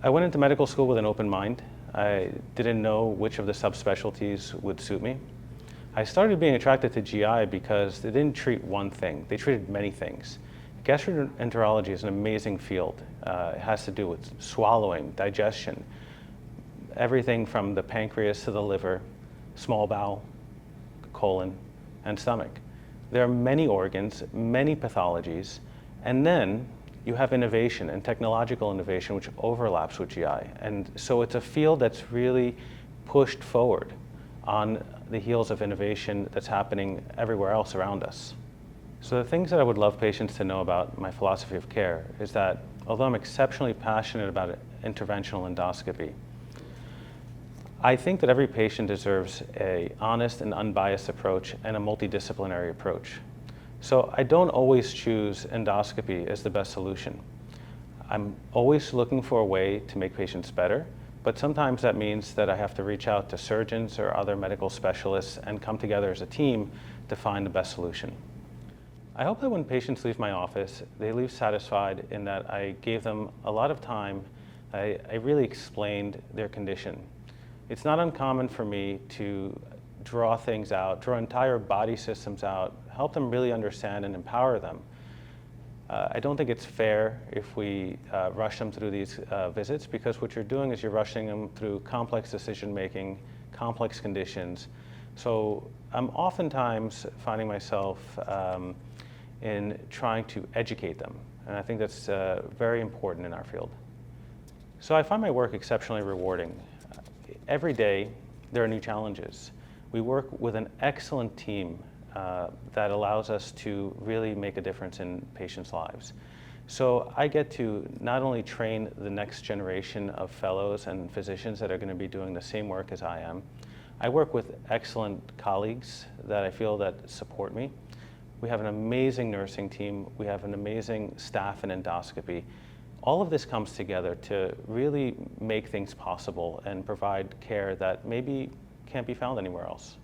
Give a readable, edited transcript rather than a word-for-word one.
I went into medical school with an open mind. I didn't know which of the subspecialties would suit me. I started being attracted to GI because they didn't treat one thing. They treated many things. Gastroenterology is an amazing field. It has to do with swallowing, digestion, everything from the pancreas to the liver, small bowel, colon, and stomach. There are many organs, many pathologies, and then you have innovation and technological innovation which overlaps with GI. And so it's a field that's really pushed forward on the heels of innovation that's happening everywhere else around us. So the things that I would love patients to know about my philosophy of care is that although I'm exceptionally passionate about interventional endoscopy, I think that every patient deserves an honest and unbiased approach and a multidisciplinary approach. So I don't always choose endoscopy as the best solution. I'm always looking for a way to make patients better, but sometimes that means that I have to reach out to surgeons or other medical specialists and come together as a team to find the best solution. I hope that when patients leave my office, they leave satisfied in that I gave them a lot of time. I really explained their condition. It's not uncommon for me to draw things out, draw entire body systems out, help them really understand and empower them. I don't think it's fair if we rush them through these visits, because what you're doing is you're rushing them through complex decision making, complex conditions. So I'm oftentimes finding myself in trying to educate them, and I think that's very important in our field. So I find my work exceptionally rewarding. Every day there are new challenges. We work with an excellent team that allows us to really make a difference in patients' lives. So I get to not only train the next generation of fellows and physicians that are going to be doing the same work as I am, I work with excellent colleagues that I feel that support me. We have an amazing nursing team. We have an amazing staff in endoscopy. All of this comes together to really make things possible and provide care that maybe can't be found anywhere else.